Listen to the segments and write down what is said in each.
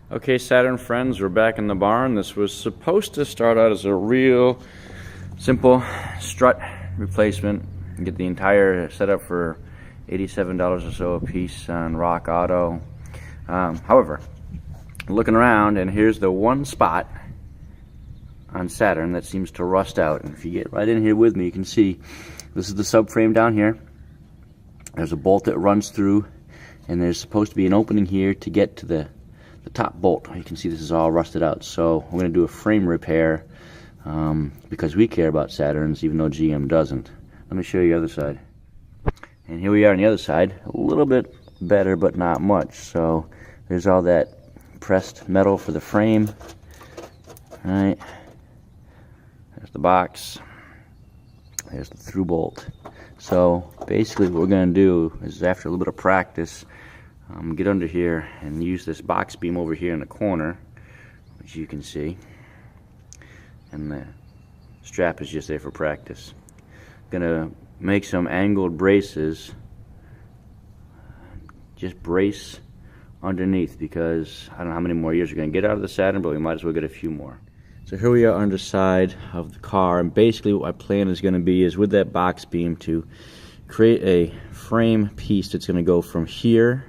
Okay, Saturn friends, we're back in the barn. This was supposed to start out as a real simple strut replacement. Get the entire setup for $87 or so a piece on Rock Auto. However, looking around, and here's the one spot on Saturn that seems to rust out. And if you get right in here with me, you can see this is the subframe down here. There's a bolt that runs through, and there's supposed to be an opening here to get to the top bolt. You can see this is all rusted out, so we're going to do a frame repair because we care about Saturns even though GM doesn't. Let me show you the other side. And here we are on the other side, a little bit better but not much. So there's all that pressed metal for the frame. All right, there's the box, there's the through bolt. So basically what we're going to do is, after a little bit of practice, get under here and use this box beam over here in the corner, which you can see, and the strap is just there for practice. Gonna make some angled braces, just brace underneath, because I don't know how many more years we're gonna get out of the Saturn, but we might as well get a few more. So here we are underside of the car, and basically what my plan is going to be is with that box beam to create a frame piece that's going to go from here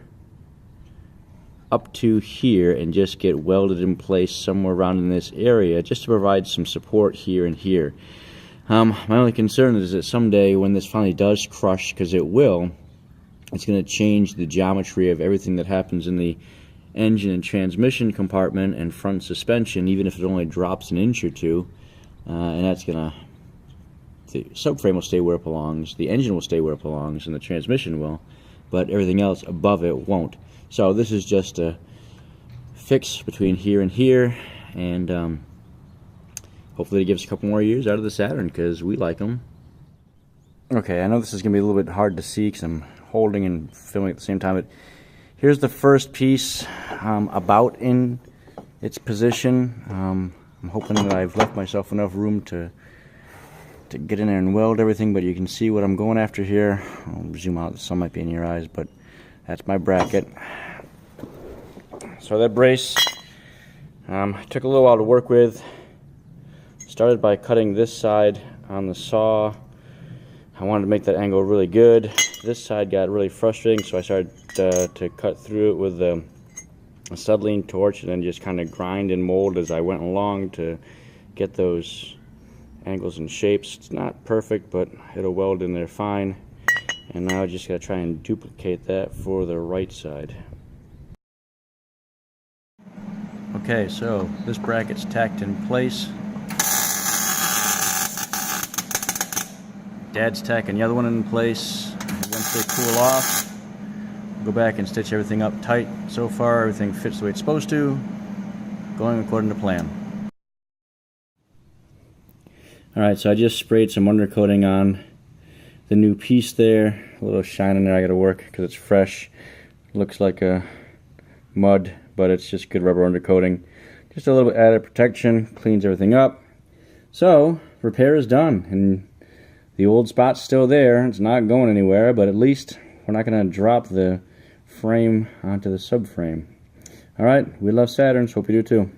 up to here and just get welded in place somewhere around in this area, just to provide some support here and here. My only concern is that someday when this finally does crush, because it will, it's going to change the geometry of everything that happens in the engine and transmission compartment and front suspension, even if it only drops an inch or two, and that's gonna, the subframe will stay where it belongs, the engine will stay where it belongs, and the transmission will, but everything else above it won't. So this is just a fix between here and here, and hopefully it gives a couple more years out of the Saturn, because we like them. Okay, I know this is gonna be a little bit hard to see because I'm holding and filming at the same time, but here's the first piece about in its position. I'm hoping that I've left myself enough room to get in there and weld everything, but you can see what I'm going after here. I'll zoom out, some might be in your eyes, but that's my bracket. So that brace took a little while to work with. Started by cutting this side on the saw. I wanted to make that angle really good. This side got really frustrating, so I started to cut through it with a acetylene torch, and then just kind of grind and mold as I went along to get those angles and shapes. It's not perfect, but it'll weld in there fine. And now I just got to try and duplicate that for the right side. Okay, so this bracket's tacked in place. Dad's tacking the other one in place. Once they cool off, go back and stitch everything up tight. So far everything fits the way it's supposed to, going according to plan. Alright, so I just sprayed some undercoating on the new piece there. A little shine in there I gotta work because it's fresh. Looks like a mud, but it's just good rubber undercoating. Just a little bit added protection, cleans everything up. So repair is done, and the old spot's still there. It's not going anywhere, but at least we're not going to drop the frame onto the subframe. Alright, we love Saturns. Hope you do too.